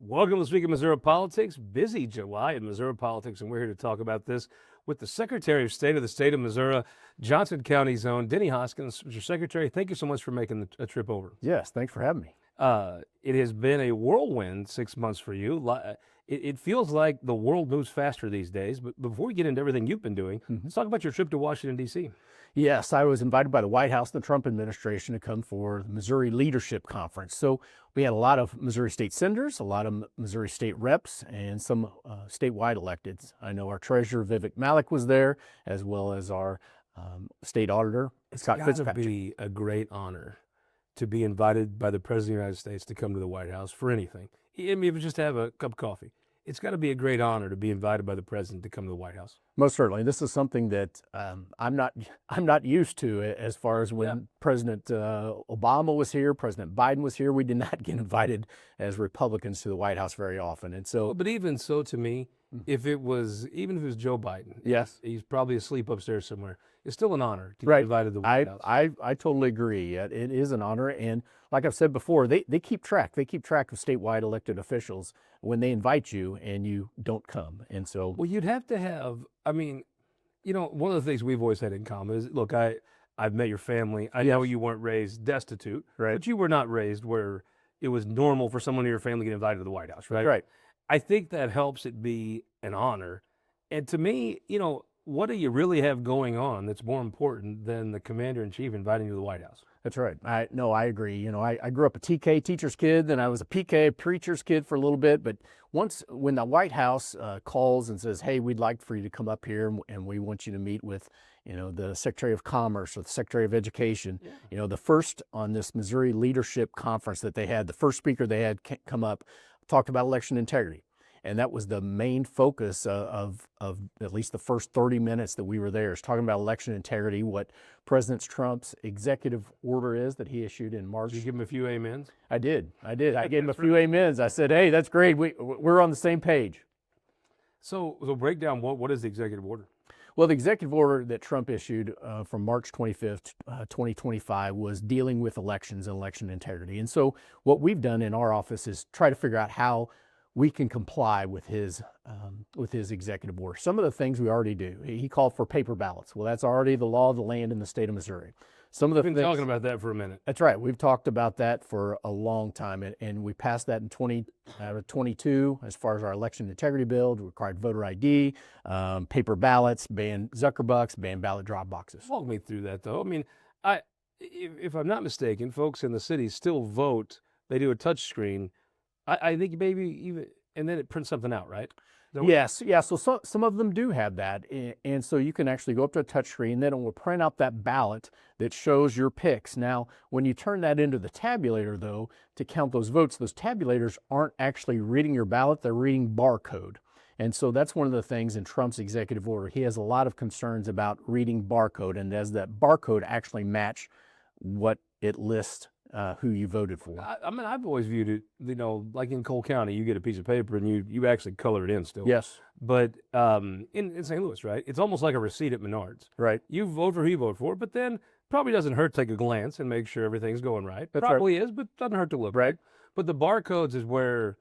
Welcome to this week of Missouri Politics. Busy July in Missouri politics, and we're here to talk about this with the Secretary of State of the state of Missouri, Johnson County's own Denny Hoskins. Mr. Secretary, thank you so much for making a trip over. Yes, thanks for having me. It has been a whirlwind 6 months for you. It feels like the world moves faster these days, but before we get into everything you've been doing, let's talk about your trip to Washington, D.C. Yes, I was invited by the White House and the Trump administration to come for the Missouri Leadership Conference. So we had a lot of Missouri state senators, a lot of Missouri state reps, and some statewide electeds. I know our treasurer, Vivek Malik, was there, as well as our state auditor, Scott Fitzpatrick. It's got to be a great honor to be invited by the President of the United States to come to the White House for anything. I mean, even just to have a cup of coffee. It's got to be a great honor to be invited by the President to come to the White House. Most certainly. This is something that I'm not used to as far as when President Obama was here, President Biden was here. We did not get invited as Republicans to the White House very often. And so, But even so, to me, even if it was Joe Biden, yes, he's probably asleep upstairs somewhere. It's still an honor to right. get invited to the White House. I totally agree. It is an honor. And like I've said before, they keep track. They keep track of statewide elected officials when they invite you and you don't come. And so, well, you'd have to have, I mean, one of the things we've always had in common is, look, I've met your family. I know you weren't raised destitute, right, but you were not raised where it was normal for someone in your family to get invited to the White House, right? Right. I think that helps it be an honor. And to me, what do you really have going on that's more important than the commander-in-chief inviting you to the White House? That's right. I agree. I grew up a TK teacher's kid, then I was a PK preacher's kid for a little bit. But when the White House calls and says, hey, we'd like for you to come up here and we want you to meet with, the Secretary of Commerce or the Secretary of Education, the first on this Missouri Leadership Conference that they had, the first speaker they had come up, talked about election integrity. And that was the main focus of at least the first 30 minutes that we were there, is talking about election integrity, what President Trump's executive order is that he issued in March. Did you give him a few amens? I did. I gave him a few amens. I said, hey, that's great. We're on the same page. So break down what is the executive order? Well, the executive order that Trump issued from March 25th, 2025 was dealing with elections and election integrity. And so what we've done in our office is try to figure out how we can comply with his executive order. Some of the things we already do. He called for paper ballots. Well, that's already the law of the land in the state of Missouri. Some of the We've been talking about that for a minute. That's right. We've talked about that for a long time, and we passed that in 2022 as far as our election integrity bill. It required voter ID, paper ballots, banned Zuckerbucks, banned ballot drop boxes. Walk me through that, though. I mean, if I'm not mistaken, folks in the city still vote. They do a touch screen. I think maybe even, and then it prints something out, right? Yes, yeah. So some of them do have that, and so you can actually go up to a touchscreen, then it will print out that ballot that shows your picks. Now, when you turn that into the tabulator, though, to count those votes, those tabulators aren't actually reading your ballot; they're reading barcode. And so that's one of the things in Trump's executive order. He has a lot of concerns about reading barcode, and does that barcode actually match what it lists who you voted for? I mean, I've always viewed it, like in Cole County, you get a piece of paper and you actually color it in still. Yes. But in St. Louis, right, it's almost like a receipt at Menards. Right. You vote for who you vote for, but then probably doesn't hurt to take a glance and make sure everything's going right. That's probably right. is, but doesn't hurt to look. Right. But the barcodes is where,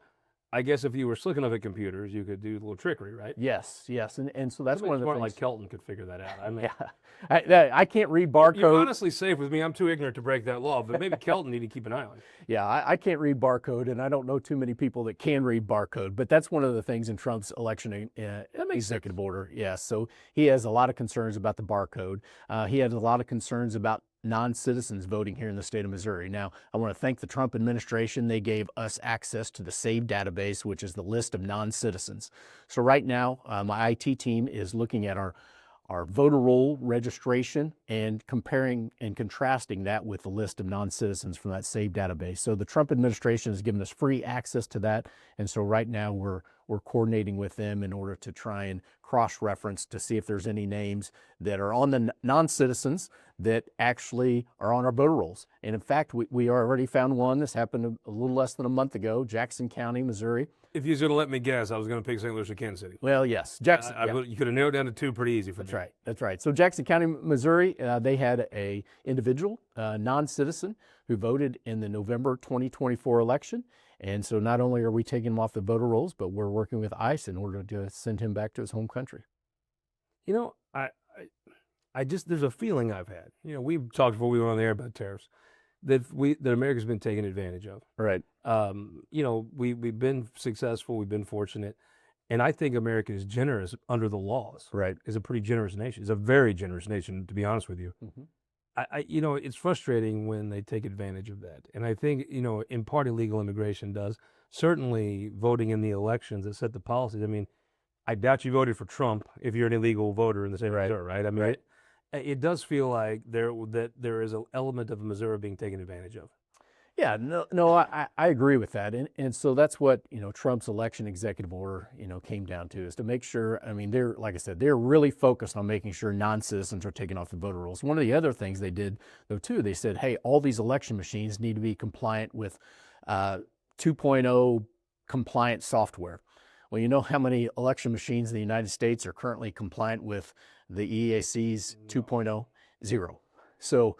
I guess if you were slick enough at computers, you could do a little trickery, right? Yes. And so that's one of the things. Like Kelton could figure that out. I mean, I can't read barcode. You're honestly safe with me. I'm too ignorant to break that law, but maybe Kelton need to keep an eye on it. Yeah, I can't read barcode, and I don't know too many people that can read barcode. But that's one of the things in Trump's election executive order. Yeah, so he has a lot of concerns about the barcode. He has a lot of concerns about non-citizens voting here in the state of Missouri. Now, I want to thank the Trump administration. They gave us access to the SAVE database, which is the list of non-citizens. So right now, my IT team is looking at our voter roll registration and comparing and contrasting that with the list of non-citizens from that SAVE database. So the Trump administration has given us free access to that. And so right now we're coordinating with them in order to try and cross-reference to see if there's any names that are on the non-citizens that actually are on our voter rolls. And in fact, we already found one. This happened a little less than a month ago, Jackson County, Missouri. If you was going to let me guess, I was going to pick St. Louis or Kansas City. Well, yes, Jackson. You could have narrowed down to two pretty easy for me. That's right. So Jackson County, Missouri, they had a individual, non-citizen, who voted in the November 2024 election, And so not only are we taking him off the voter rolls, but we're working with ICE in order to send him back to his home country. You know, I just there's a feeling I've had. You know, we've talked before we went on the air about tariffs that America's been taken advantage of. Right. You know, we've been successful, we've been fortunate, and I think America is generous under the laws. Right. Is a pretty generous nation. It's a very generous nation, to be honest with you. You know, it's frustrating when they take advantage of that, and I think, you know, in part illegal immigration does. Certainly, voting in the elections that set the policies. I mean, I doubt you voted for Trump if you're an illegal voter in the state of Missouri, right? I mean, it does feel like there is an element of Missouri being taken advantage of. Yeah, no, I agree with that, and so that's what, you know, Trump's election executive order, you know, came down to, is to make sure. I mean, they're, like I said, they're really focused on making sure non-citizens are taken off the voter rolls. One of the other things they did, though, too, they said, hey, all these election machines need to be compliant with 2.0 compliant software. Well, you know how many election machines in the United States are currently compliant with the EAC's 2.0? Zero. So.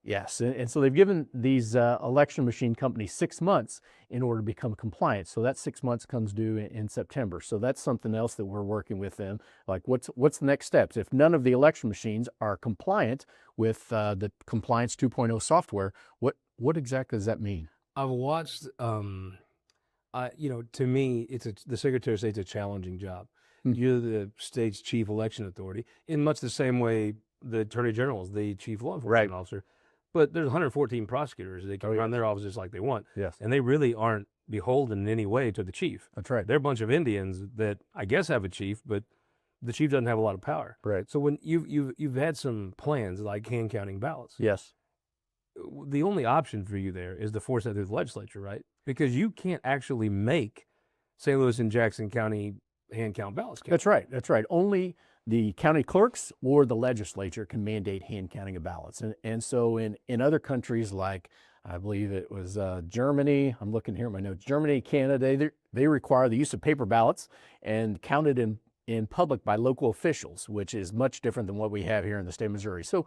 Yes, and so they've given these election machine companies 6 months in order to become compliant. So that 6 months comes due in September. So that's something else that we're working with them. Like, what's the next steps? If none of the election machines are compliant with the Compliance 2.0 software, what exactly does that mean? I've watched. You know, to me, the Secretary of State's a challenging job. You're the state's chief election authority, in much the same way the Attorney General is the chief law enforcement officer. But there's 114 prosecutors. They can run their offices like they want. Yes. And they really aren't beholden in any way to the chief. That's right. They're a bunch of Indians that I guess have a chief, but the chief doesn't have a lot of power. Right. So when you've had some plans like hand counting ballots. Yes. The only option for you there is to force that through the legislature, right? Because you can't actually make St. Louis and Jackson County hand count ballots. That's right. That's right. Only the county clerks or the legislature can mandate hand counting of ballots. And so in other countries, like I believe it was Germany, I'm looking here at my notes, Germany, Canada, they require the use of paper ballots and counted in public by local officials, which is much different than what we have here in the state of Missouri. So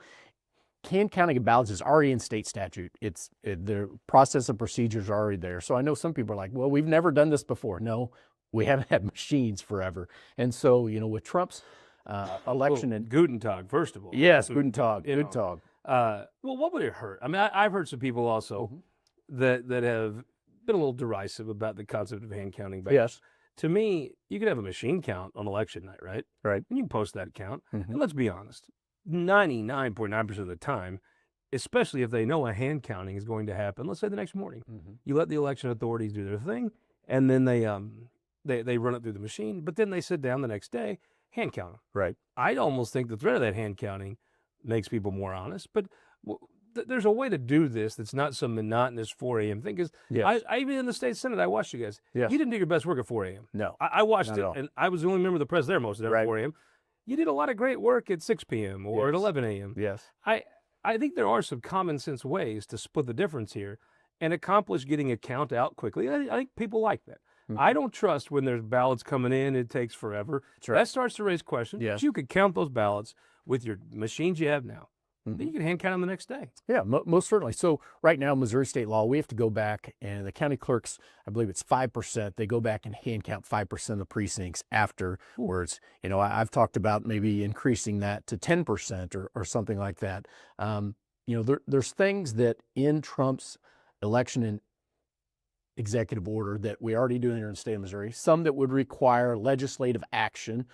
hand counting of ballots is already in state statute. The process and procedures are already there. So I know some people are like, well, we've never done this before. No, we haven't had machines forever. And so, you know, with Trump's election and Guten Tag, first of all. Yes, Guten Tag. Guten Tag. Well, what would it hurt? I mean, I've heard some people also that have been a little derisive about the concept of hand counting. But Yes. to me, you could have a machine count on election night, right? Right. And you can post that count. And let's be honest, 99.9% of the time, especially if they know a hand counting is going to happen, let's say the next morning, you let the election authorities do their thing, and then they run it through the machine, but then they sit down the next day, hand count them. Right. I'd almost think the threat of that hand counting makes people more honest, but there's a way to do this that's not some monotonous 4 a.m. thing. Because I even in the state Senate, I watched you guys. Yes. You didn't do your best work at 4 a.m. No. I watched Not it, at all. and I was the only member of the press there most of the day at 4 a.m. You did a lot of great work at 6 p.m. or at 11 a.m. Yes. I think there are some common sense ways to split the difference here and accomplish getting a count out quickly. I think people like that. I don't trust when there's ballots coming in, it takes forever. right. That starts to raise questions. Yes. But you could count those ballots with your machines you have now. Then you can hand count them the next day. Yeah, most certainly. So right now, Missouri state law, we have to go back, and the county clerks, I believe it's 5%. They go back and hand count 5% of the precincts afterwards. You know, I've talked about maybe increasing that to 10% or something like that. You know, there's things that in Trump's election and executive order that we already do here in the state of Missouri, some that would require legislative action,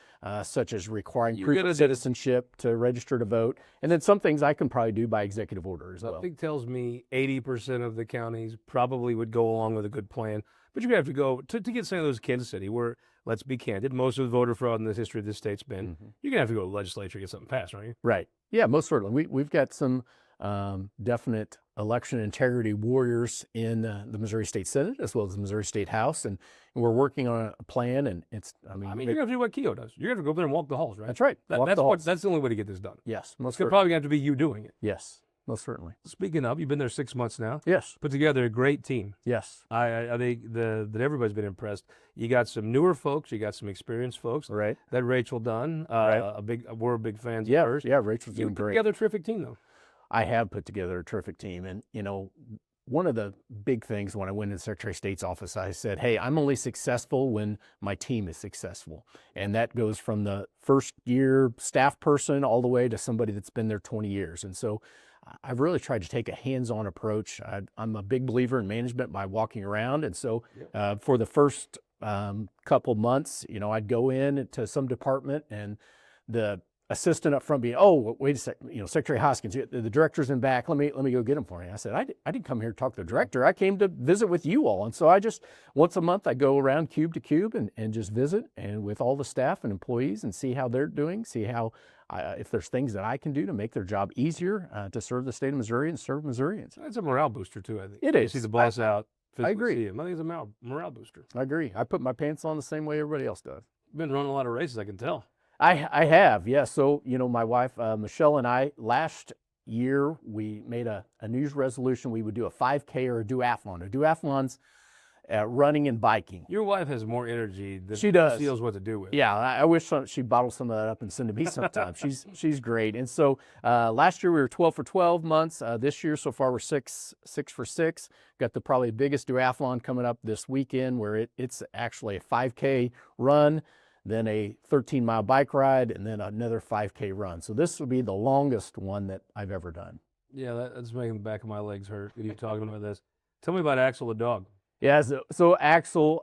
such as requiring proof of citizenship to register to vote, and then some things I can probably do by executive order as well. Something tells me 80% of the counties probably would go along with a good plan, but you have to go to get St. Louis, Kansas City, where, let's be candid, most of the voter fraud in the history of this state's been. You're going to have to go to the legislature to get something passed, aren't you? Right. Yeah, most certainly. We've got some definite election integrity warriors in the Missouri State Senate as well as the Missouri State House, and we're working on a plan. And it's, I mean, you're going to have to do what Keogh does. You're going to have to go up there and walk the halls, right? That's right. That's the only way to get this done. Yes, most It's certainly. probably going to have to be you doing it. Yes, most certainly. Speaking of, you've been there 6 months now. Yes. Put together a great team. Yes. I think that everybody's been impressed. You got some newer folks. You got some experienced folks. Right. That Rachel Dunn. Right. We're big fans of Yeah. hers. Yeah. Rachel's You doing put great. together a terrific team, though. I have put together a terrific team, and you know, one of the big things when I went into the Secretary of State's office, I said, hey, I'm only successful when my team is successful. And that goes from the first year staff person all the way to somebody that's been there 20 years. And so I've really tried to take a hands-on approach. I'm a big believer in management by walking around. And so for the first couple months, I'd go in to some department and the assistant up front being, oh, wait a second, Secretary Hoskins, the director's in back. Let me go get him for you. I said, I didn't come here to talk to the director. I came to visit with you all. And so I just, once a month, I go around cube to cube and just visit and with all the staff and employees and see how they're doing, see how, if there's things that I can do to make their job easier to serve the state of Missouri and serve Missourians. It's a morale booster too, I think. It is. You see the boss out. I agree. See him. I think it's a morale booster. I agree. I put my pants on the same way everybody else does. You've been running a lot of races, I can tell. I have, yeah. So, my wife, Michelle, and I, last year, we made a New Year's resolution. We would do a 5K or a duathlon. A duathlon's running and biking. Your wife has more energy than she does. She knows what to do with. Yeah, I wish she'd bottle some of that up and send it to me sometime. She's great. And so last year we were 12 for 12 months. This year so far we're 6 for 6. Got the probably biggest duathlon coming up this weekend where it's actually a 5K run, then a 13-mile bike ride, and then another 5K run. So this will be the longest one that I've ever done. Yeah, that's making the back of my legs hurt. You talking about this? Tell me about Axel the dog. Yeah, so Axel,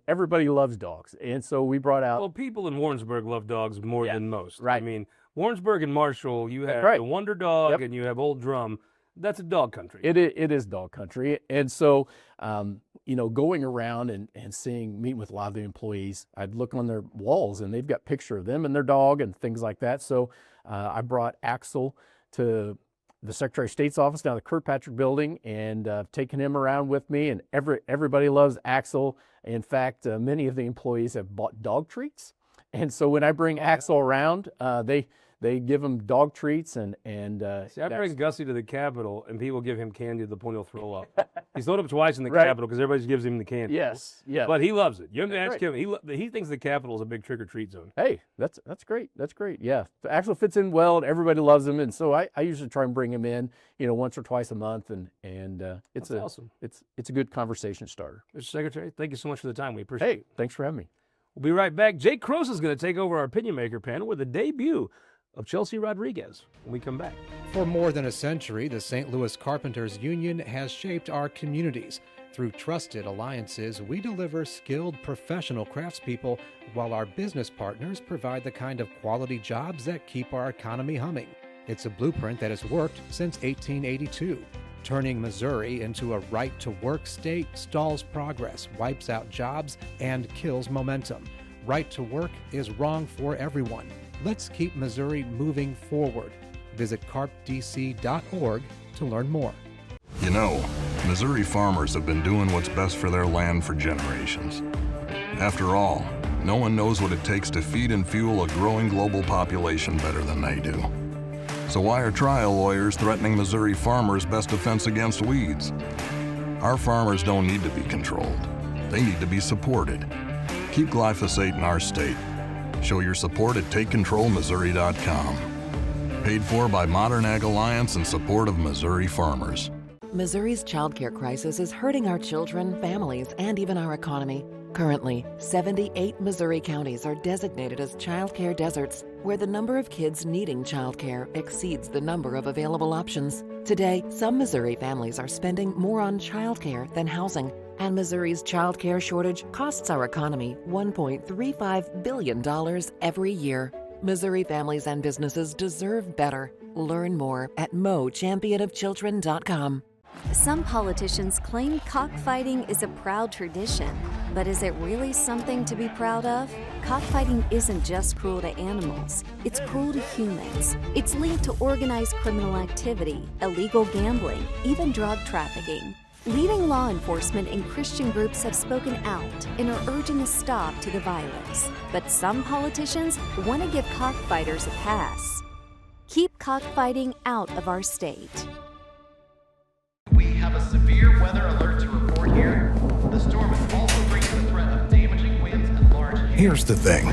everybody loves dogs, and so we brought out. Well, people in Warrensburg love dogs more than most. Right. I mean, Warrensburg and Marshall, you have the Wonder Dog and you have Old Drum. That's a dog country. It is dog country, and so going around and meeting with a lot of the employees, I'd look on their walls and they've got picture of them and their dog and things like that. So I brought Axel to the Secretary of State's office down the Kirkpatrick building and taken him around with me, and everybody loves Axel. In fact, many of the employees have bought dog treats, and so when I bring Axel around, they give him dog treats and See, I bring Gussie to the Capitol, and people give him candy to the point he'll throw up. He's thrown up twice in the Capitol because everybody gives him the candy. Yes. But he loves it. You have to ask him. He thinks the Capitol is a big trick-or-treat zone. Hey, that's great. That's great. Yeah. So Axel fits in well, and everybody loves him, and so I usually try and bring him in, once or twice a month, and it's awesome. It's a good conversation starter. Mr. Secretary, thank you so much for the time. We appreciate it. Hey, thanks for having me. We'll be right back. Jake Kroesen is going to take over our Opinion Maker panel with the debut of Chelsea Rodriguez when we come back. For more than a century, the St. Louis Carpenters Union has shaped our communities. Through trusted alliances, we deliver skilled professional craftspeople while our business partners provide the kind of quality jobs that keep our economy humming. It's a blueprint that has worked since 1882. Turning Missouri into a right-to-work state stalls progress, wipes out jobs, and kills momentum. Right to work is wrong for everyone. Let's keep Missouri moving forward. Visit carpdc.org to learn more. Missouri farmers have been doing what's best for their land for generations. After all, no one knows what it takes to feed and fuel a growing global population better than they do. So why are trial lawyers threatening Missouri farmers' best defense against weeds? Our farmers don't need to be controlled. They need to be supported. Keep glyphosate in our state. Show your support at TakeControlMissouri.com. Paid for by Modern Ag Alliance in support of Missouri farmers. Missouri's childcare crisis is hurting our children, families, and even our economy. Currently, 78 Missouri counties are designated as childcare deserts, where the number of kids needing childcare exceeds the number of available options. Today, some Missouri families are spending more on childcare than housing, and Missouri's childcare shortage costs our economy $1.35 billion every year. Missouri families and businesses deserve better. Learn more at mochampionofchildren.com. Some politicians claim cockfighting is a proud tradition, but is it really something to be proud of? Cockfighting isn't just cruel to animals, it's cruel to humans. It's linked to organized criminal activity, illegal gambling, even drug trafficking. Leading law enforcement and Christian groups have spoken out and are urging a stop to the violence. But some politicians want to give cockfighters a pass. Keep cockfighting out of our state. We have a severe weather alert to report here. The storm is also bringing the threat of damaging winds and large hail. Here's the thing.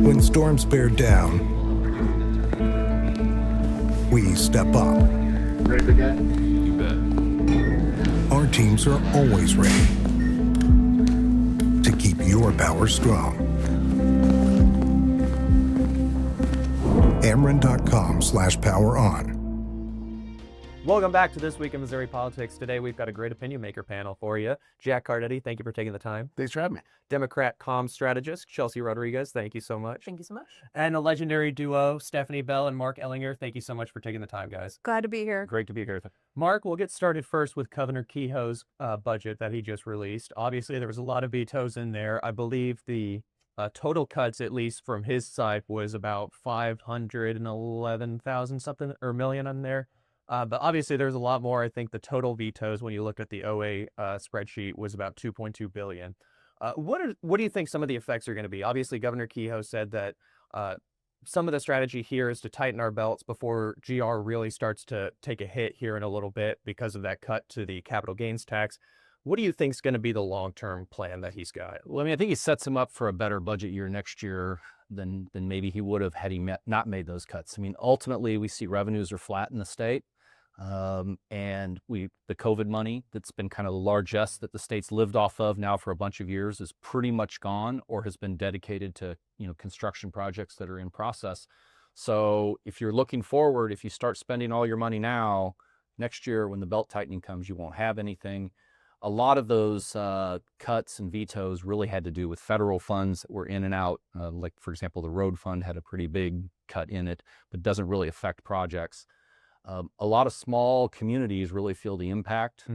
When storms bear down, we step up. Ready to begin? You bet. Our teams are always ready to keep your power strong. Ameren.com/poweron. Welcome back to This Week in Missouri Politics. Today we've got a great opinion maker panel for you. Jack Cardetti, thank you for taking the time. Thanks for having me. Democrat comms strategist Chelsea Rodriguez, thank you so much. Thank you so much. And a legendary duo, Stephanie Bell and Marc Ellinger, thank you so much for taking the time, guys. Glad to be here. Great to be here. Mark, we'll get started first with Governor Kehoe's budget that he just released. Obviously, there was a lot of vetoes in there. I believe the total cuts, at least from his side, was about 511,000 something or million on there. But obviously, there's a lot more. I think the total vetoes, when you look at the OA spreadsheet, was about 2.2 billion. What do you think some of the effects are going to be? Obviously, Governor Kehoe said that some of the strategy here is to tighten our belts before GR really starts to take a hit here in a little bit because of that cut to the capital gains tax. What do you think is going to be the long-term plan that he's got? Well, I mean, I think he sets him up for a better budget year next year than maybe he would have had he not made those cuts. I mean, ultimately, we see revenues are flat in the state. And the COVID money that's been kind of the largesse that the state's lived off of now for a bunch of years is pretty much gone or has been dedicated to, construction projects that are in process. So if you're looking forward, if you start spending all your money now, next year when the belt tightening comes, you won't have anything. A lot of those cuts and vetoes really had to do with federal funds that were in and out. Like, for example, the road fund had a pretty big cut in it, but doesn't really affect projects. A lot of small communities really feel the impact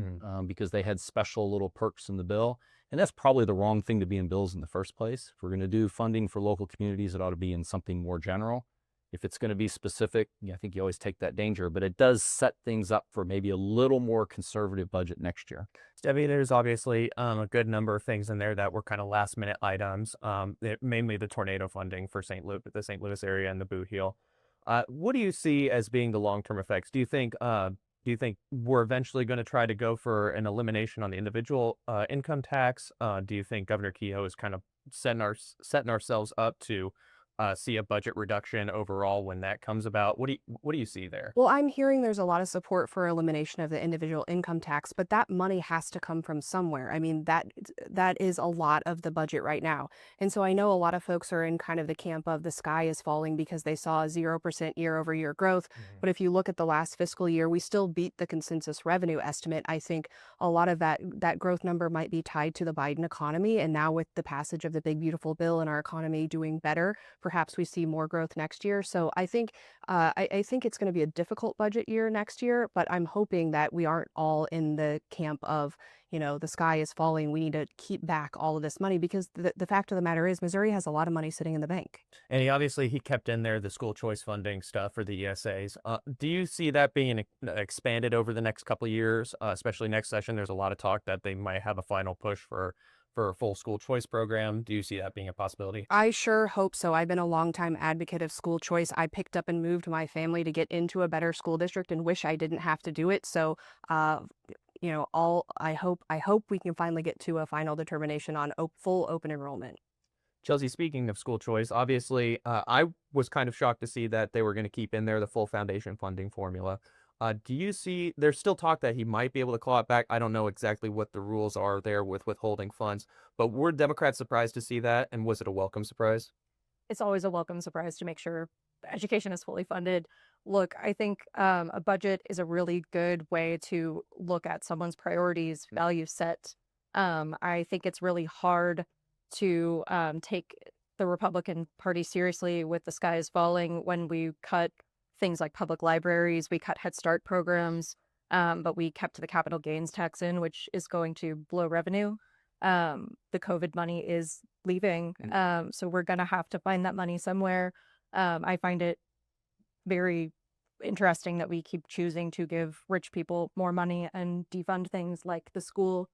because they had special little perks in the bill. And that's probably the wrong thing to be in bills in the first place. If we're going to do funding for local communities, it ought to be in something more general. If it's going to be specific, I think you always take that danger, but it does set things up for maybe a little more conservative budget next year. Debbie, there's obviously a good number of things in there that were kind of last minute items, mainly the tornado funding for the St. Louis area and the boot heel. What do you see as being the long-term effects? Do you think we're eventually going to try to go for an elimination on the individual income tax? Do you think Governor Kehoe is kind of setting ourselves up to see a budget reduction overall when that comes about? What do you see there? Well, I'm hearing there's a lot of support for elimination of the individual income tax, but that money has to come from somewhere. I mean, that is a lot of the budget right now. And so I know a lot of folks are in kind of the camp of the sky is falling because they saw a 0% year-over-year growth. But if you look at the last fiscal year, we still beat the consensus revenue estimate. I think a lot of that growth number might be tied to the Biden economy. And now with the passage of the big, beautiful bill and our economy doing better, perhaps we see more growth next year. So I think it's going to be a difficult budget year next year, but I'm hoping that we aren't all in the camp of, the sky is falling. We need to keep back all of this money because the fact of the matter is Missouri has a lot of money sitting in the bank. And he kept in there the school choice funding stuff for the ESAs. Do you see that being expanded over the next couple of years, especially next session? There's a lot of talk that they might have a final push for a full school choice program. Do you see that being a possibility? I sure hope so. I've been a longtime advocate of school choice. I picked up and moved my family to get into a better school district and wish I didn't have to do it. So, I hope we can finally get to a final determination on full open enrollment. Chelsea, speaking of school choice, obviously, I was kind of shocked to see that they were going to keep in there the full foundation funding formula. Do you see, there's still talk that he might be able to claw it back. I don't know exactly what the rules are there with withholding funds, but were Democrats surprised to see that? And was it a welcome surprise? It's always a welcome surprise to make sure education is fully funded. Look, I think a budget is a really good way to look at someone's priorities, value set. I think it's really hard to take the Republican Party seriously with the sky is falling when we cut things like public libraries, we cut Head Start programs, but we kept the capital gains tax in, which is going to blow revenue. The COVID money is leaving, so we're going to have to find that money somewhere. I find it very interesting that we keep choosing to give rich people more money and defund things like the schools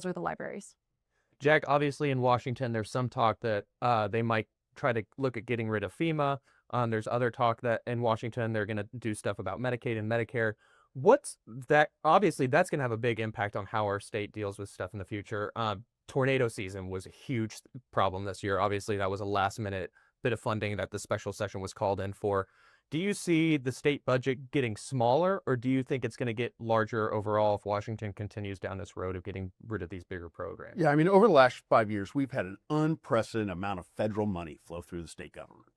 or the libraries. Jack, obviously in Washington, there's some talk that they might try to look at getting rid of FEMA. There's other talk that in Washington, they're going to do stuff about Medicaid and Medicare. What's that? Obviously, that's going to have a big impact on how our state deals with stuff in the future. Tornado season was a huge problem this year. Obviously, that was a last minute bit of funding that the special session was called in for. Do you see the state budget getting smaller, or do you think it's going to get larger overall if Washington continues down this road of getting rid of these bigger programs? Yeah, I mean, over the last 5 years, we've had an unprecedented amount of federal money flow through the state government.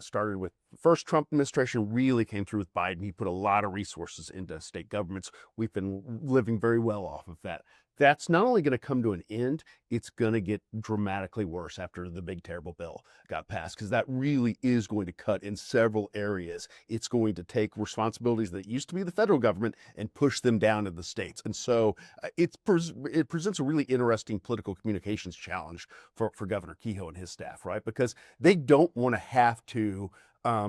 Started with the first Trump administration, really came through with Biden. He put a lot of resources into state governments. We've been living very well off of that. That's not only going to come to an end, it's going to get dramatically worse after the big, terrible bill got passed, because that really is going to cut in several areas. It's going to take responsibilities that used to be the federal government and push them down to the states. And so it presents a really interesting political communications challenge for Governor Kehoe and his staff, right? Because they don't want to have to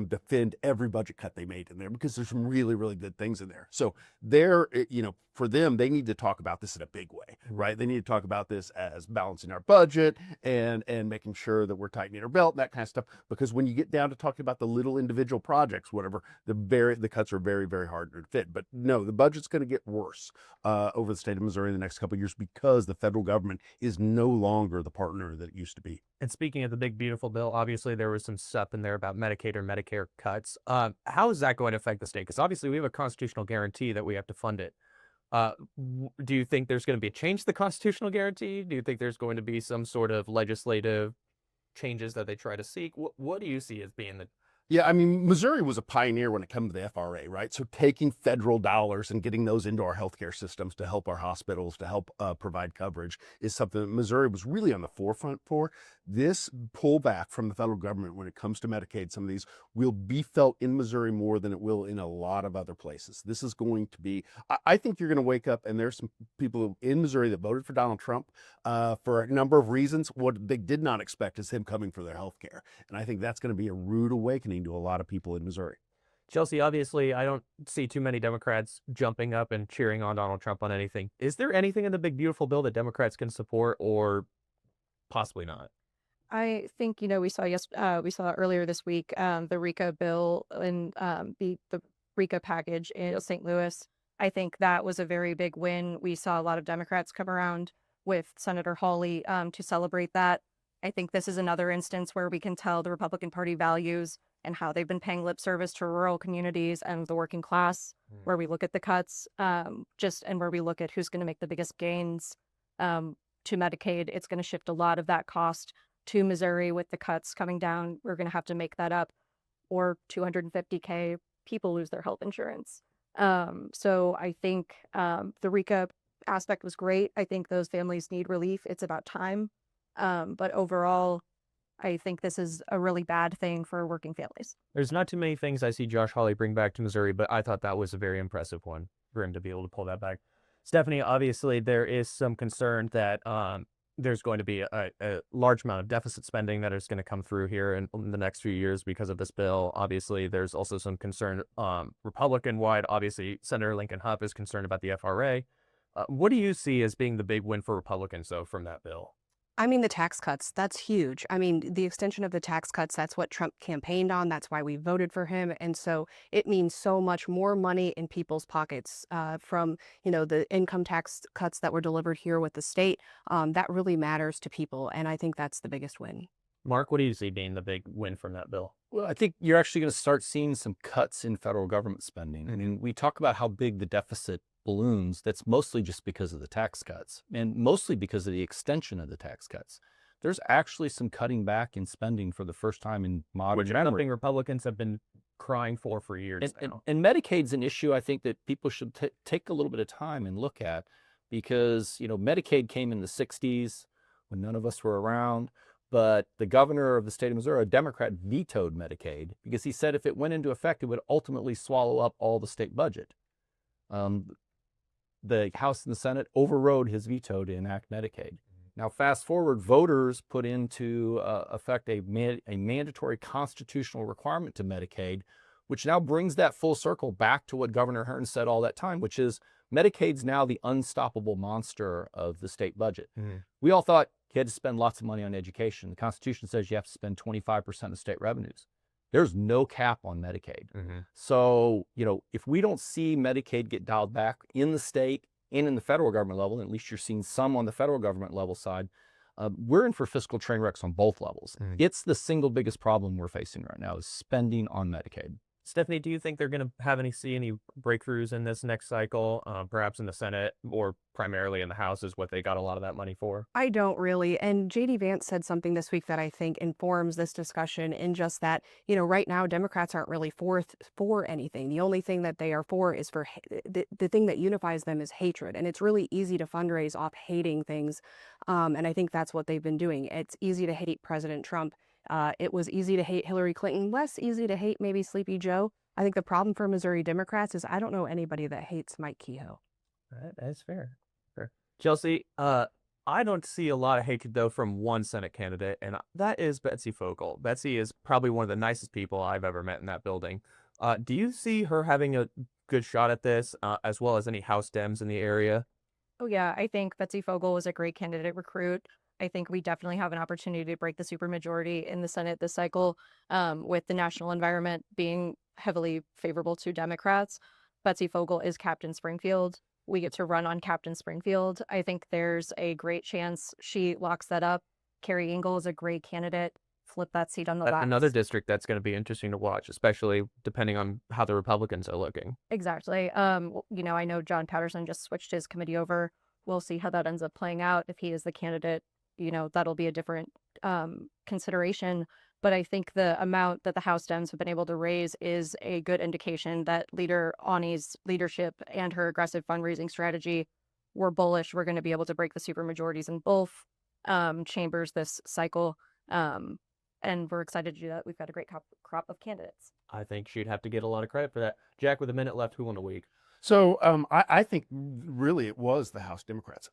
defend every budget cut they made in there, because there's some really, really good things in there. So for them, they need to talk about this in a big way, right? They need to talk about this as balancing our budget and making sure that we're tightening our belt and that kind of stuff. Because when you get down to talking about the little individual projects, whatever, the cuts are very, very hard to fit. But no, the budget's going to get worse over the state of Missouri in the next couple of years, because the federal government is no longer the partner that it used to be. And speaking of the big, beautiful bill, obviously there was some stuff in there about Medicaid or Medicare cuts. How is that going to affect the state? Because obviously we have a constitutional guarantee that we have to fund it. Do you think there's going to be a change to the constitutional guarantee? Do you think there's going to be some sort of legislative changes that they try to seek? What do you see as being the... Yeah, I mean, Missouri was a pioneer when it comes to the FRA, right? So taking federal dollars and getting those into our healthcare systems to help our hospitals, to help provide coverage, is something that Missouri was really on the forefront for. This pullback from the federal government when it comes to Medicaid, some of these, will be felt in Missouri more than it will in a lot of other places. This is going to be, I think you're going to wake up and there's some people in Missouri that voted for Donald Trump for a number of reasons. What they did not expect is him coming for their healthcare. And I think that's going to be a rude awakening to a lot of people in Missouri. Chelsea, obviously, I don't see too many Democrats jumping up and cheering on Donald Trump on anything. Is there anything in the big, beautiful bill that Democrats can support, or possibly not? I think, we saw earlier this week the RICO bill and the RICO package in St. Louis. I think that was a very big win. We saw a lot of Democrats come around with Senator Hawley to celebrate that. I think this is another instance where we can tell the Republican Party values and how they've been paying lip service to rural communities and the working class, where we look at the cuts, and where we look at who's going to make the biggest gains to Medicaid. It's going to shift a lot of that cost to Missouri with the cuts coming down. We're going to have to make that up, or 250K people lose their health insurance. So I think the RICA aspect was great. I think those families need relief. It's about time. But overall, I think this is a really bad thing for working families. There's not too many things I see Josh Hawley bring back to Missouri, but I thought that was a very impressive one for him to be able to pull that back. Stephanie, obviously there is some concern that there's going to be a large amount of deficit spending that is going to come through here in the next few years because of this bill. Obviously, there's also some concern Republican-wide. Obviously, Senator Lincoln Huff is concerned about the FRA. What do you see as being the big win for Republicans, though, from that bill? I mean, the tax cuts, that's huge. I mean, the extension of the tax cuts, that's what Trump campaigned on. That's why we voted for him. And so it means so much more money in people's pockets from, the income tax cuts that were delivered here with the state. That really matters to people. And I think that's the biggest win. Mark, what do you see being the big win from that bill? Well, I think you're actually going to start seeing some cuts in federal government spending. I mean, we talk about how big the deficit balloons. That's mostly just because of the tax cuts, and mostly because of the extension of the tax cuts. There's actually some cutting back in spending for the first time in modern memory. Something Republicans have been crying for years now. And Medicaid's an issue I think that people should take a little bit of time and look at, because, Medicaid came in the 60s when none of us were around. But the governor of the state of Missouri, a Democrat, vetoed Medicaid because he said if it went into effect, it would ultimately swallow up all the state budget. The House and the Senate overrode his veto to enact Medicaid. Now, fast forward, voters put into effect a mandatory constitutional requirement to Medicaid, which now brings that full circle back to what Governor Hearn said all that time, which is Medicaid's now the unstoppable monster of the state budget. We all thought you had to spend lots of money on education. The Constitution says you have to spend 25% of state revenues. There's no cap on Medicaid. So, if we don't see Medicaid get dialed back in the state and in the federal government level, and at least you're seeing some on the federal government level side, we're in for fiscal train wrecks on both levels. It's the single biggest problem we're facing right now is spending on Medicaid. Stephanie, do you think they're going to see any breakthroughs in this next cycle, perhaps in the Senate or primarily in the House is what they got a lot of that money for? I don't really. And JD Vance said something this week that I think informs this discussion in just that, right now Democrats aren't really for anything. The only thing that they are for is for the thing that unifies them is hatred. And it's really easy to fundraise off hating things. And I think that's what they've been doing. It's easy to hate President Trump. It was easy to hate Hillary Clinton, less easy to hate maybe Sleepy Joe. I think the problem for Missouri Democrats is I don't know anybody that hates Mike Kehoe. That's fair. Chelsea, I don't see a lot of hatred, though, from one Senate candidate, and that is Betsy Faughn. Betsy is probably one of the nicest people I've ever met in that building. Do you see her having a good shot at this, as well as any House Dems in the area? Oh, yeah. I think Betsy Faughn was a great candidate recruit. I think we definitely have an opportunity to break the supermajority in the Senate this cycle, with the national environment being heavily favorable to Democrats. Betsy Faughn is Captain Springfield. We get to run on Captain Springfield. I think there's a great chance she locks that up. Carrie Engel is a great candidate. Flip that seat on the left. Another district that's going to be interesting to watch, especially depending on how the Republicans are looking. Exactly. I know John Patterson just switched his committee over. We'll see how that ends up playing out. If he is the candidate, that'll be a different consideration. But I think the amount that the House Dems have been able to raise is a good indication that Leader Ani's leadership and her aggressive fundraising strategy were bullish. We're going to be able to break the supermajorities in both chambers this cycle. And we're excited to do that. We've got a great crop of candidates. I think she'd have to get a lot of credit for that. Jack, with a minute left, who won the week? So I think really it was the House Democrats.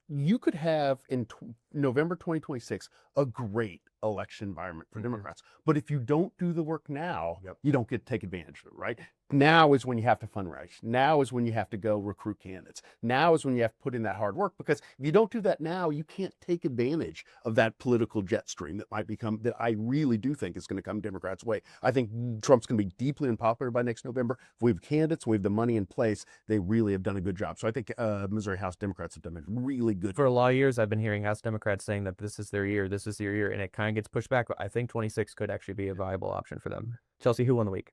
You could have in November 2026 a great election environment for Democrats. But if you don't do the work now, you don't get to take advantage of it, right? Now is when you have to fundraise. Now is when you have to go recruit candidates. Now is when you have to put in that hard work, because if you don't do that now, you can't take advantage of that political jet stream that might become, that I really do think is going to come Democrats' way. I think Trump's going to be deeply unpopular by next November. If we have candidates, we have the money in place, they really have done a good job. So I think Missouri House Democrats have done a really good. For a lot of years, I've been hearing House Democrats saying that this is their year, and it kind of gets pushed back. But I think 26 could actually be a viable option for them. Chelsea, who won the week?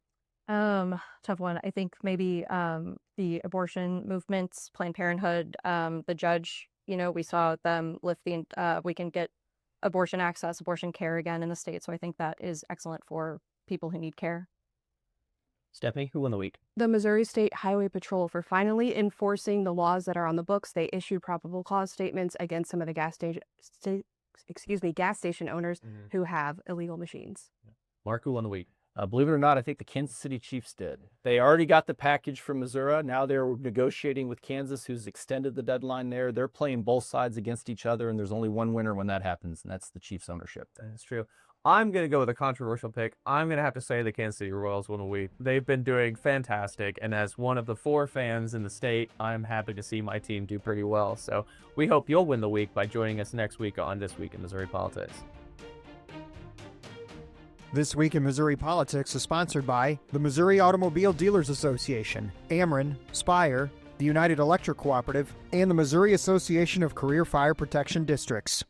Tough one. I think maybe the abortion movements, Planned Parenthood, the judge, we saw them lift we can get abortion access, abortion care again in the state. So I think that is excellent for people who need care. Stephanie, who won the week? The Missouri State Highway Patrol for finally enforcing the laws that are on the books. They issued probable cause statements against some of the gas station owners who have illegal machines. Mark, who won the week? Believe it or not, I think the Kansas City Chiefs did. They already got the package from Missouri. Now they're negotiating with Kansas, who's extended the deadline there. They're playing both sides against each other, and there's only one winner when that happens, and that's the Chiefs ownership. That's true. I'm going to go with a controversial pick. I'm going to have to say the Kansas City Royals won the week. They've been doing fantastic, and as one of the 4 fans in the state, I'm happy to see my team do pretty well. So we hope you'll win the week by joining us next week on This Week in Missouri Politics. This Week in Missouri Politics is sponsored by the Missouri Automobile Dealers Association, Ameren, Spire, the United Electric Cooperative, and the Missouri Association of Career Fire Protection Districts.